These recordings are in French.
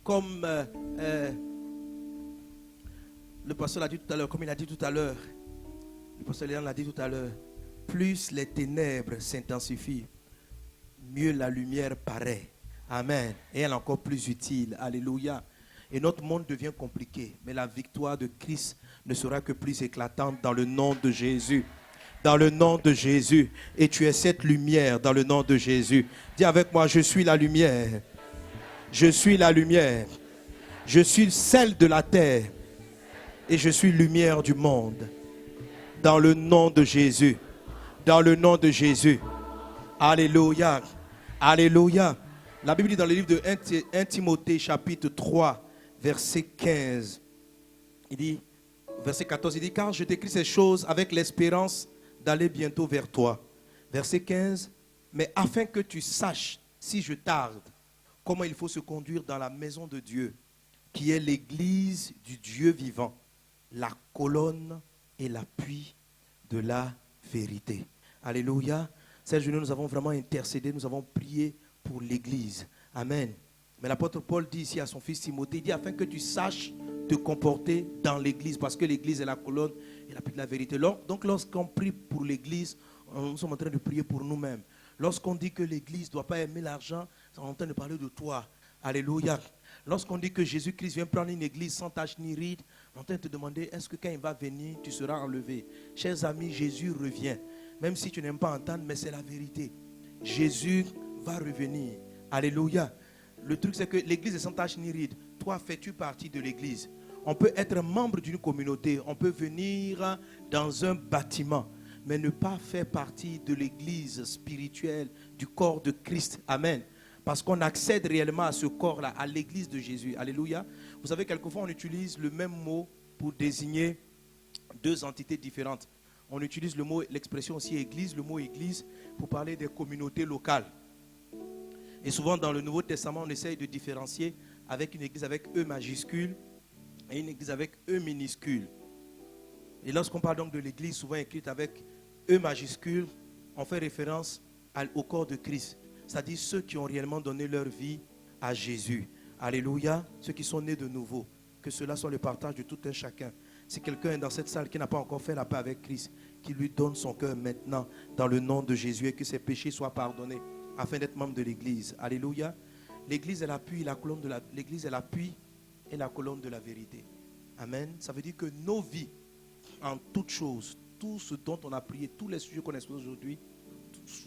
Comme le pasteur l'a dit tout à l'heure, comme il a dit tout à l'heure, le pasteur Léon l'a dit tout à l'heure, plus les ténèbres s'intensifient, mieux la lumière paraît. Amen. Et elle est encore plus utile. Alléluia. Et notre monde devient compliqué, mais la victoire de Christ ne sera que plus éclatante dans le nom de Jésus. Dans le nom de Jésus. Et tu es cette lumière dans le nom de Jésus. Dis avec moi, je suis la lumière. Je suis la lumière. Je suis celle de la terre. Et je suis lumière du monde. Dans le nom de Jésus. Dans le nom de Jésus. Alléluia. Alléluia. La Bible dit dans le livre de 1 Timothée chapitre 3, verset 15. Il dit, verset 14, il dit, car je t'écris ces choses avec l'espérance d'aller bientôt vers toi. Verset 15, mais afin que tu saches, si je tarde, comment il faut se conduire dans la maison de Dieu, qui est l'église du Dieu vivant, la colonne et l'appui de la vérité. Alléluia. Cette journée, nous avons vraiment intercédé, nous avons prié pour l'église. Amen. Mais l'apôtre Paul dit ici à son fils Timothée, il dit afin que tu saches te comporter dans l'église, parce que l'église est la colonne et l'appui de la vérité. Donc lorsqu'on prie pour l'église, nous sommes en train de prier pour nous-mêmes. Lorsqu'on dit que l'église ne doit pas aimer l'argent, on est en train de parler de toi. Alléluia. Lorsqu'on dit que Jésus-Christ vient prendre une église sans tache ni ride, on est en train de te demander, est-ce que quand il va venir, tu seras enlevé? Chers amis, Jésus revient. Même si tu n'aimes pas entendre, mais c'est la vérité. Jésus va revenir. Alléluia. Le truc, c'est que l'église est sans tache ni ride. Toi, fais-tu partie de l'église? On peut être membre d'une communauté. On peut venir dans un bâtiment, mais ne pas faire partie de l'église spirituelle, du corps de Christ. Amen. Parce qu'on accède réellement à ce corps-là, à l'église de Jésus. Alléluia. Vous savez, quelquefois, on utilise le même mot pour désigner deux entités différentes. On utilise l'expression aussi église, le mot église, pour parler des communautés locales. Et souvent dans le Nouveau Testament, on essaye de différencier avec une église avec E majuscule et une église avec E minuscule. Et lorsqu'on parle donc de l'église souvent écrite avec E majuscule, on fait référence au corps de Christ. C'est-à-dire ceux qui ont réellement donné leur vie à Jésus. Alléluia, ceux qui sont nés de nouveau. Que cela soit le partage de tout un chacun. Si quelqu'un est dans cette salle qui n'a pas encore fait la paix avec Christ, qu'il lui donne son cœur maintenant dans le nom de Jésus et que ses péchés soient pardonnés afin d'être membre de l'église. Alléluia. L'église est l'appui, l'église est l'appui et la colonne de la vérité. Amen. Ça veut dire que nos vies, en toutes choses, tout ce dont on a prié, tous les sujets qu'on explore aujourd'hui,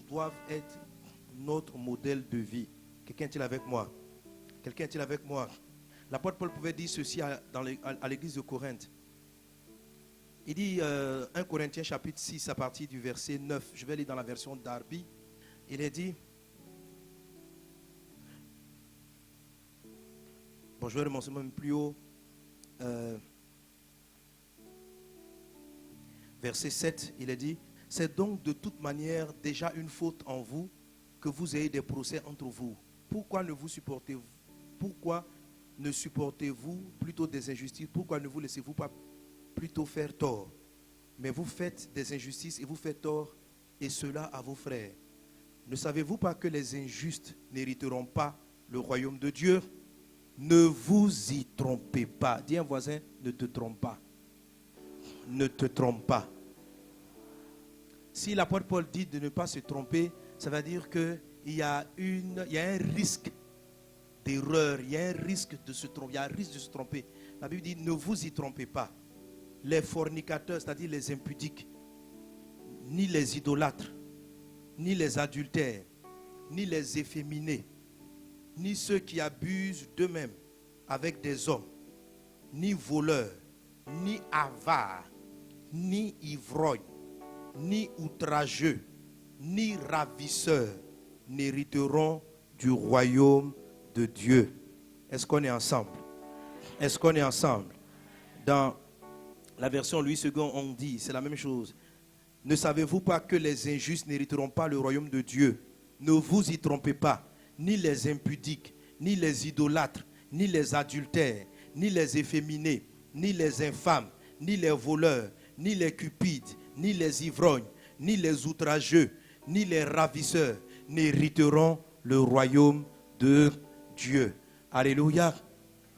doivent être notre modèle de vie. Quelqu'un est-il avec moi? Quelqu'un est-il avec moi? L'apôtre Paul pouvait dire ceci à l'église de Corinthe. Il dit 1 Corinthiens chapitre 6 à partir du verset 9. Je vais lire dans la version Darby. Il est dit, bon, je vais remonter même plus haut. Verset 7, il est dit, c'est donc de toute manière déjà une faute en vous que vous ayez des procès entre vous. Pourquoi ne supportez-vous plutôt des injustices? Pourquoi ne vous laissez-vous pas plutôt faire tort? Mais vous faites des injustices et vous faites tort, et cela à vos frères. Ne savez-vous pas que les injustes n'hériteront pas le royaume de Dieu? Ne vous y trompez pas. Dis à un voisin, ne te trompe pas. Ne te trompe pas. Si l'apôtre Paul dit de ne pas se tromper, ça veut dire qu'il y a un risque d'erreur, il y a un risque de se tromper, il y a un risque de se tromper. La Bible dit, ne vous y trompez pas. Les fornicateurs, c'est-à-dire les impudiques, ni les idolâtres, ni les adultères, ni les efféminés, ni ceux qui abusent d'eux-mêmes avec des hommes, ni voleurs, ni avares, ni ivrognes, ni outrageux, ni ravisseurs n'hériteront du royaume de Dieu. Est-ce qu'on est ensemble? Est-ce qu'on est ensemble? Dans la version Louis II, on dit, c'est la même chose. Ne savez-vous pas que les injustes n'hériteront pas le royaume de Dieu? Ne vous y trompez pas. Ni les impudiques, ni les idolâtres, ni les adultères, ni les efféminés, ni les infâmes, ni les voleurs, ni les cupides, ni les ivrognes, ni les outrageux, ni les ravisseurs n'hériteront le royaume de Dieu. Alléluia.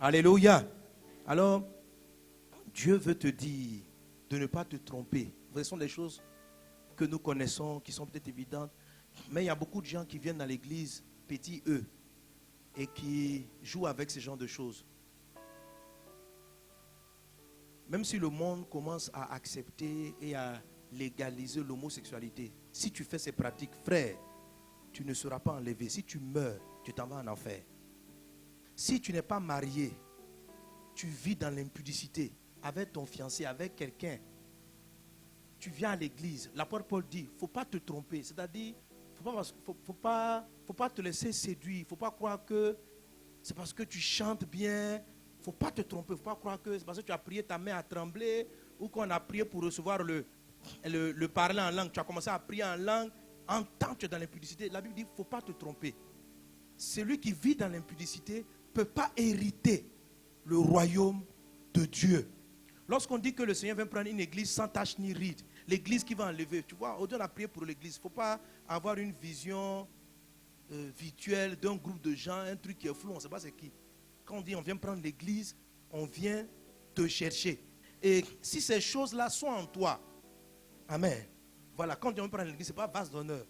Alléluia. Alors, Dieu veut te dire de ne pas te tromper. Ce sont des choses que nous connaissons, qui sont peut-être évidentes. Mais il y a beaucoup de gens qui viennent dans l'église, petits eux, et qui jouent avec ce genre de choses. Même si le monde commence à accepter et à légaliser l'homosexualité, si tu fais ces pratiques, frère, tu ne seras pas enlevé. Si tu meurs, tu t'en vas en enfer. Si tu n'es pas marié, tu vis dans l'impudicité avec ton fiancé, avec quelqu'un, tu viens à l'église. L'apôtre Paul dit, il ne faut pas te tromper. C'est-à-dire, il ne faut pas te laisser séduire. Il ne faut pas croire que c'est parce que tu chantes bien. Il ne faut pas te tromper. Il ne faut pas croire que c'est parce que tu as prié, ta main a tremblé, ou qu'on a prié pour recevoir le parler en langue. Tu as commencé à prier en langue. En tant que tu es dans l'impudicité, la Bible dit, il ne faut pas te tromper. Celui qui vit dans l'impudicité ne peut pas hériter le royaume de Dieu. Lorsqu'on dit que le Seigneur vient prendre une église sans tache ni ride, l'église qui va enlever, tu vois, aujourd'hui on a prié pour l'église. Il ne faut pas avoir une vision virtuelle d'un groupe de gens, un truc qui est flou, on ne sait pas c'est qui. Quand on dit on vient prendre l'église, on vient te chercher. Et si ces choses-là sont en toi, amen. Voilà, quand on vient prendre l'église, ce n'est pas vase d'honneur.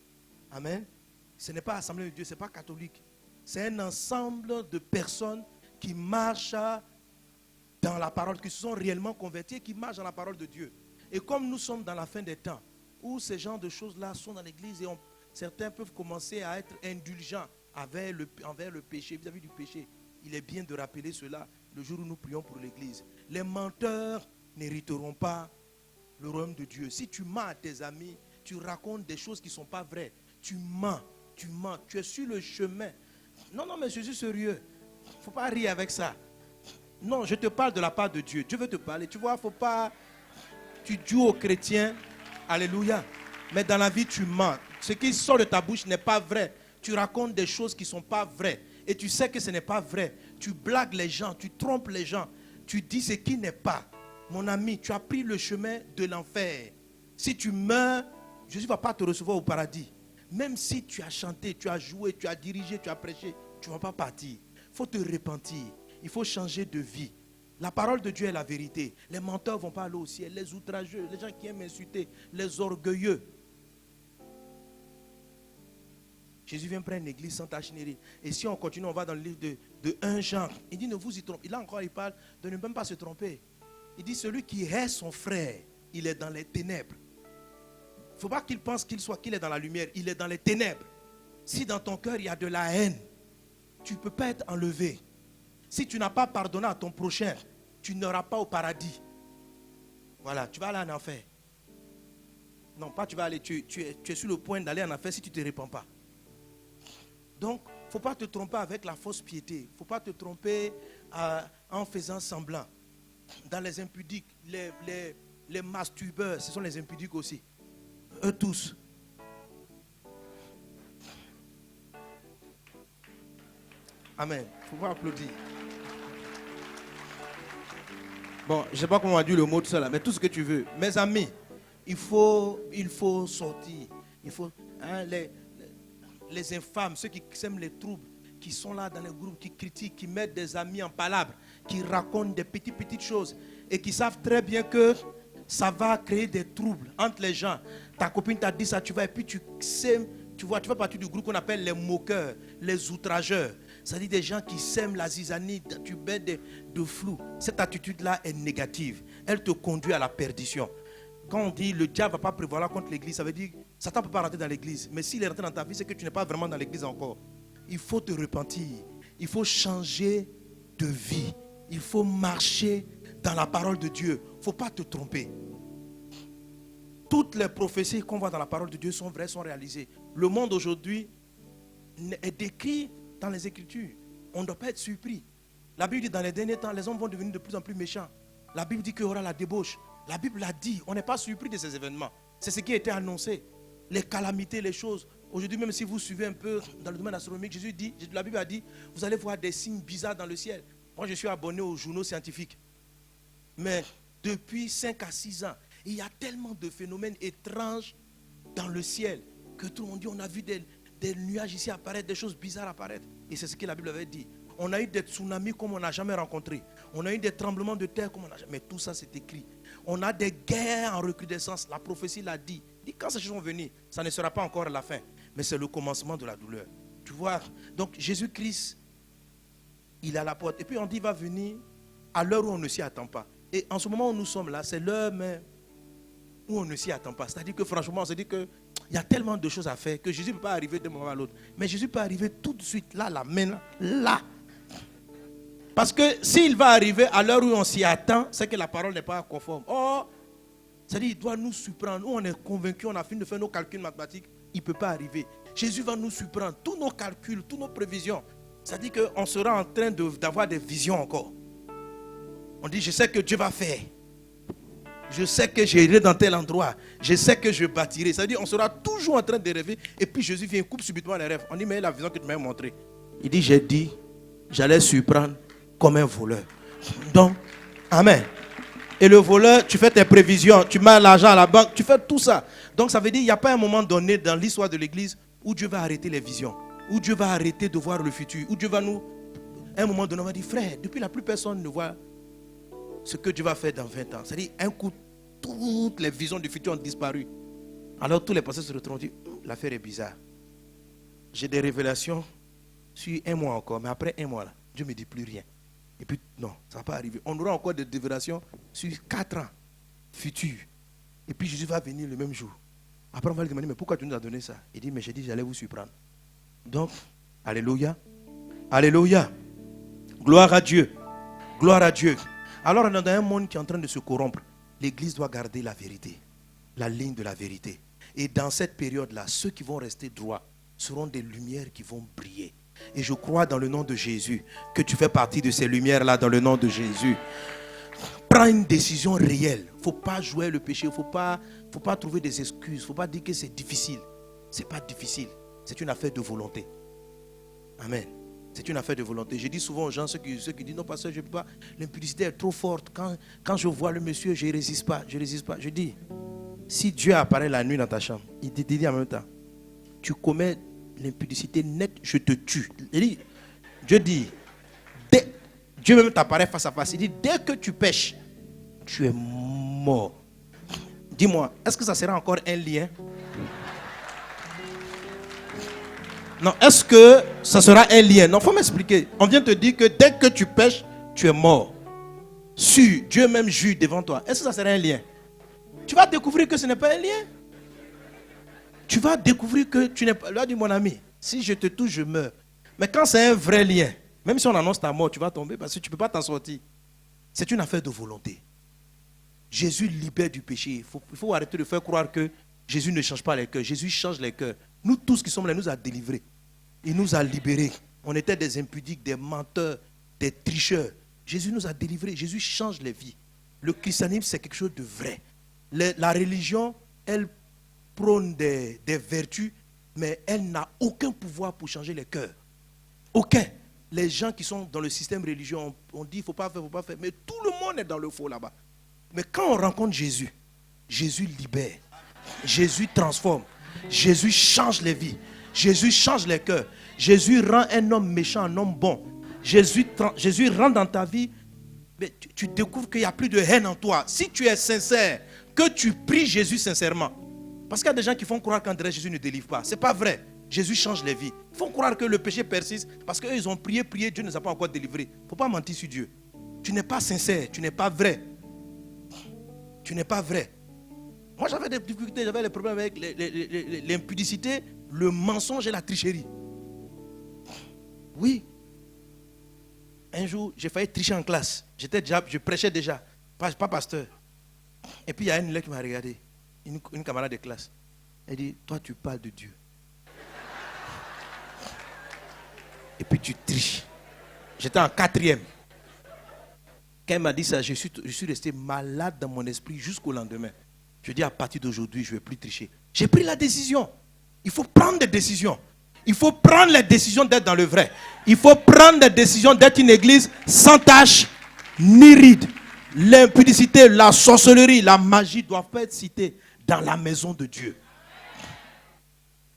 Amen. Ce n'est pas assemblée de Dieu, ce n'est pas catholique. C'est un ensemble de personnes qui marchent dans la parole, qui se sont réellement convertis, qui marchent dans la parole de Dieu. Et comme nous sommes dans la fin des temps, où ces genres de choses-là sont dans l'église et certains peuvent commencer à être indulgents envers le péché, vis-à-vis du péché. Il est bien de rappeler cela le jour où nous prions pour l'église. Les menteurs n'hériteront pas le royaume de Dieu. Si tu mens à tes amis, tu racontes des choses qui ne sont pas vraies. Tu mens, tu es sur le chemin. Non, mais je suis sérieux. Il ne faut pas rire avec ça. Non, je te parle de la part de Dieu. Dieu veut te parler. Tu vois, il ne faut pas... Tu joues aux chrétiens. Alléluia. Mais dans la vie, tu mens. Ce qui sort de ta bouche n'est pas vrai. Tu racontes des choses qui ne sont pas vraies. Et tu sais que ce n'est pas vrai. Tu blagues les gens, tu trompes les gens. Tu dis ce qui n'est pas. Mon ami, tu as pris le chemin de l'enfer. Si tu meurs, Jésus ne va pas te recevoir au paradis. Même si tu as chanté, tu as joué, tu as dirigé, tu as prêché, tu ne vas pas partir. Il faut te repentir. Il faut changer de vie. La parole de Dieu est la vérité. Les menteurs ne vont pas aller au ciel. Les outrageux, les gens qui aiment insulter, les orgueilleux. Jésus vient prendre une église sans tache ni ride. Et si on continue, on va dans le livre de 1 Jean. Il dit ne vous y trompez. Là encore, il parle de ne même pas se tromper. Il dit celui qui hait son frère, il est dans les ténèbres. Il ne faut pas qu'il pense qu'il est dans la lumière. Il est dans les ténèbres. Si dans ton cœur il y a de la haine, tu ne peux pas être enlevé. Si tu n'as pas pardonné à ton prochain, tu n'auras pas au paradis. Voilà, tu vas aller en enfer. Non, pas tu vas aller, tu es sur le point d'aller en enfer si tu ne te répands pas. Donc, il ne faut pas te tromper avec la fausse piété. Il ne faut pas te tromper en faisant semblant. Dans les impudiques, les masturbeurs, ce sont les impudiques aussi. Eux tous. Amen. Il ne faut pas applaudir. Bon, je ne sais pas comment on a dit le mot de ça là, mais tout ce que tu veux. Mes amis, il faut sortir. Il faut, les infâmes, ceux qui sèment les troubles, qui sont là dans les groupes, qui critiquent, qui mettent des amis en palabres, qui racontent des petites choses et qui savent très bien que ça va créer des troubles entre les gens. Ta copine t'a dit ça, tu vas et puis tu sèmes, tu fais partie du groupe qu'on appelle les moqueurs, les outrageurs. C'est-à-dire des gens qui sèment la zizanie, tu mets de flou. Cette attitude-là est négative. Elle te conduit à la perdition. Quand on dit le diable ne va pas prévoir contre l'église, ça veut dire Satan ne peut pas rentrer dans l'église. Mais s'il est rentré dans ta vie, c'est que tu n'es pas vraiment dans l'église encore. Il faut te repentir. Il faut changer de vie. Il faut marcher dans la parole de Dieu. Il ne faut pas te tromper. Toutes les prophéties qu'on voit dans la parole de Dieu sont vraies, sont réalisées. Le monde aujourd'hui est décrit dans les Écritures. On ne doit pas être surpris. La Bible dit dans les derniers temps, les hommes vont devenir de plus en plus méchants. La Bible dit qu'il y aura la débauche. La Bible l'a dit. On n'est pas surpris de ces événements. C'est ce qui a été annoncé. Les calamités, les choses. Aujourd'hui, même si vous suivez un peu dans le domaine astronomique, la Bible a dit, vous allez voir des signes bizarres dans le ciel. Moi, je suis abonné aux journaux scientifiques. Mais depuis 5 à 6 ans, il y a tellement de phénomènes étranges dans le ciel que tout le monde dit, on a vu des des nuages ici apparaître, des choses bizarres apparaître. Et c'est ce que la Bible avait dit. On a eu des tsunamis comme on n'a jamais rencontré. On a eu des tremblements de terre comme on n'a jamais. Mais tout ça, c'est écrit. On a des guerres en recrudescence. La prophétie l'a dit. Il dit quand ces choses vont venir, ça ne sera pas encore la fin. Mais c'est le commencement de la douleur. Tu vois? Donc Jésus-Christ, il est à la porte. Et puis on dit, il va venir à l'heure où on ne s'y attend pas. Et en ce moment où nous sommes là, c'est l'heure même où on ne s'y attend pas. C'est-à-dire que franchement, on se dit qu'il y a tellement de choses à faire que Jésus ne peut pas arriver d'un moment à l'autre. Mais Jésus peut arriver tout de suite, là, maintenant, là. Parce que s'il va arriver à l'heure où on s'y attend, c'est que la parole n'est pas conforme. Oh, c'est-à-dire qu'il doit nous surprendre. Nous, on est convaincus, on a fini de faire nos calculs mathématiques. Il ne peut pas arriver. Jésus va nous surprendre. Tous nos calculs, toutes nos prévisions. C'est-à-dire qu'on sera en train d'avoir des visions encore. On dit, je sais que Dieu va faire. Je sais que j'irai dans tel endroit. Je sais que je bâtirai. C'est-à-dire qu'on sera toujours en train de rêver. Et puis Jésus vient, coupe subitement les rêves. On dit, mais la vision que tu m'as montrée. Il dit, j'ai dit, j'allais surprendre comme un voleur. Donc, amen. Et le voleur, tu fais tes prévisions, tu mets l'argent à la banque, tu fais tout ça. Donc ça veut dire qu'il n'y a pas un moment donné dans l'histoire de l'église où Dieu va arrêter les visions, où Dieu va arrêter de voir le futur, où Dieu va nous... À un moment donné, on va dire, frère, depuis là, plus personne ne voit ce que Dieu va faire dans 20 ans. C'est-à-dire, un coup, toutes les visions du futur ont disparu. Alors tous les pasteurs se retrouvent et disent, l'affaire est bizarre. J'ai des révélations sur un mois encore, mais après un mois, là, Dieu ne me dit plus rien. Et puis, non, ça ne va pas arriver. On aura encore des révélations sur 4 ans futurs. Et puis, Jésus va venir le même jour. Après, on va lui demander, mais pourquoi tu nous as donné ça? Il dit, mais j'ai dit, j'allais vous surprendre. Donc, alléluia. Alléluia. Gloire à Dieu. Gloire à Dieu. Alors, on est dans un monde qui est en train de se corrompre. L'Église doit garder la vérité. La ligne de la vérité. Et dans cette période-là, ceux qui vont rester droits seront des lumières qui vont briller. Et je crois dans le nom de Jésus que tu fais partie de ces lumières-là dans le nom de Jésus. Prends une décision réelle. Il ne faut pas jouer le péché. Il ne faut pas trouver des excuses. Il ne faut pas dire que c'est difficile. Ce n'est pas difficile. C'est une affaire de volonté. Amen. C'est une affaire de volonté. Je dis souvent aux gens, ceux qui disent non, pasteur, je ne peux pas. L'impudicité est trop forte. Quand je vois le monsieur, je ne résiste pas. Je ne résiste pas. Je dis, si Dieu apparaît la nuit dans ta chambre, il te dit en même temps, tu commets l'impudicité nette, je te tue. Dieu dit, Dieu même t'apparaît face à face. Il dit, dès que tu pêches, tu es mort. Dis-moi, est-ce que ça sera encore un lien? Non, est-ce que ça sera un lien? Non, il faut m'expliquer. On vient te dire que dès que tu pêches, tu es mort. Sûr, Dieu même juge devant toi. Est-ce que ça sera un lien? Tu vas découvrir que ce n'est pas un lien. Tu vas découvrir que tu n'es pas... Là, dit mon ami, si je te touche, je meurs. Mais quand c'est un vrai lien, même si on annonce ta mort, tu vas tomber parce que tu ne peux pas t'en sortir. C'est une affaire de volonté. Jésus libère du péché. Il faut arrêter de faire croire que Jésus ne change pas les cœurs. Jésus change les cœurs. Nous tous qui sommes là, il nous a délivrés. Il nous a libérés. On était des impudiques, des menteurs, des tricheurs. Jésus nous a délivrés. Jésus change les vies. Le christianisme, c'est quelque chose de vrai. La religion, elle prône des vertus, mais elle n'a aucun pouvoir pour changer les cœurs. Aucun. Les gens qui sont dans le système religieux, on dit il ne faut pas faire, il ne faut pas faire. Mais tout le monde est dans le faux là-bas. Mais quand on rencontre Jésus, Jésus libère. Jésus transforme. Jésus change les vies. Jésus change les cœurs. Jésus rend un homme méchant un homme bon. Jésus rentre dans ta vie. Mais tu découvres qu'il n'y a plus de haine en toi. Si tu es sincère, que tu pries Jésus sincèrement. Parce qu'il y a des gens qui font croire qu'André Jésus ne délivre pas. Ce n'est pas vrai. Jésus change les vies. Ils font croire que le péché persiste parce qu'eux ils ont prié, Dieu ne les a pas encore délivrés. Il ne faut pas mentir sur Dieu. Tu n'es pas sincère, tu n'es pas vrai. Tu n'es pas vrai. Moi j'avais des difficultés, j'avais des problèmes avec l'impudicité, le mensonge et la tricherie. Oui. Un jour, j'ai failli tricher en classe. Je prêchais déjà, pas pasteur. Et puis il y a une élève qui m'a regardé, une camarade de classe. Elle dit, toi tu parles de Dieu. Et puis tu triches. J'étais en 4e. Quand elle m'a dit ça, je suis resté malade dans mon esprit jusqu'au lendemain. Je dis à partir d'aujourd'hui, je ne vais plus tricher. J'ai pris la décision. Il faut prendre des décisions. Il faut prendre les décisions d'être dans le vrai. Il faut prendre des décisions d'être une église sans tache ni ride. L'impudicité, la sorcellerie, la magie doivent pas être citées dans la maison de Dieu.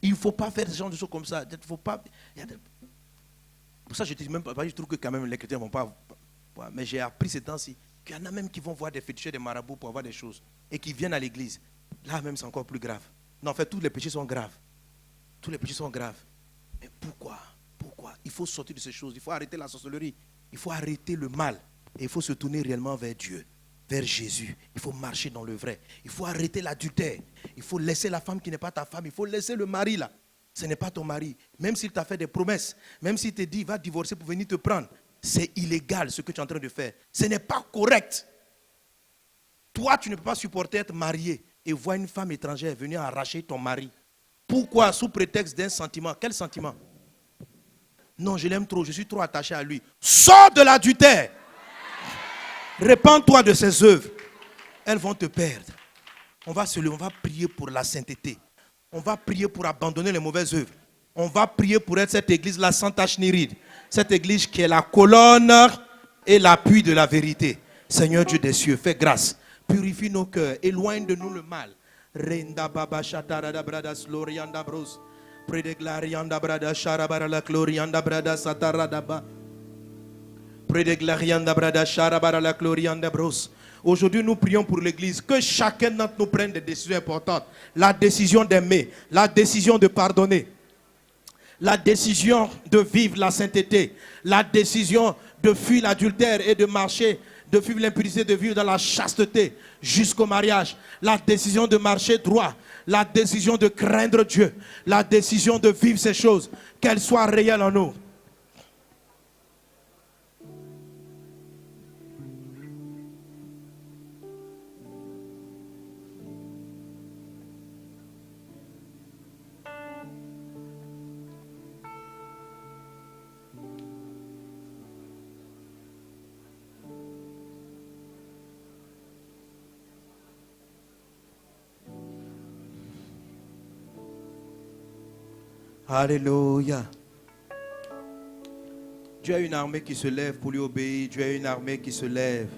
Il ne faut pas faire ce genre de choses comme ça. Il faut pas, pour ça, je ne dis même pas, je trouve que quand même les chrétiens ne vont pas. Mais j'ai appris ces temps-ci qu'il y en a même qui vont voir des féticheurs, des marabouts pour avoir des choses et qui viennent à l'église. Là même, c'est encore plus grave. Non, en fait, tous les péchés sont graves. Tous les péchés sont graves. Mais pourquoi? Pourquoi? Il faut sortir de ces choses. Il faut arrêter la sorcellerie. Il faut arrêter le mal. Et il faut se tourner réellement vers Dieu, vers Jésus. Il faut marcher dans le vrai. Il faut arrêter l'adultère. Il faut laisser la femme qui n'est pas ta femme. Il faut laisser le mari là. Ce n'est pas ton mari. Même s'il t'a fait des promesses, même s'il te dit va divorcer pour venir te prendre, c'est illégal ce que tu es en train de faire. Ce n'est pas correct. Toi, tu ne peux pas supporter être marié et voir une femme étrangère venir arracher ton mari. Pourquoi? Sous prétexte d'un sentiment. Quel sentiment? Non, je l'aime trop, je suis trop attaché à lui. Sors de l'adultère. Répands-toi de ses œuvres. Elles vont te perdre. On va prier pour la sainteté. On va prier pour abandonner les mauvaises œuvres. On va prier pour être cette église, la Sainte Achnéride. Cette église qui est la colonne et l'appui de la vérité. Seigneur Dieu des cieux, fais grâce. Purifie nos cœurs. Éloigne de nous le mal. Renda baba shatarada bradas lorianda bros. Predeglarianda brada sharabara la glorianda brada satarada ba. Predeglarianda brada sharabara la glorianda bros. Aujourd'hui, nous prions pour l'église. Que chacun d'entre nous prenne des décisions importantes. La décision d'aimer, la décision de pardonner, la décision de vivre la sainteté, la décision de fuir l'adultère et de marcher, de vivre l'impudicité, de vivre dans la chasteté jusqu'au mariage, la décision de marcher droit, la décision de craindre Dieu, la décision de vivre ces choses, qu'elles soient réelles en nous. Alléluia. Dieu a une armée qui se lève pour lui obéir. Dieu a une armée qui se lève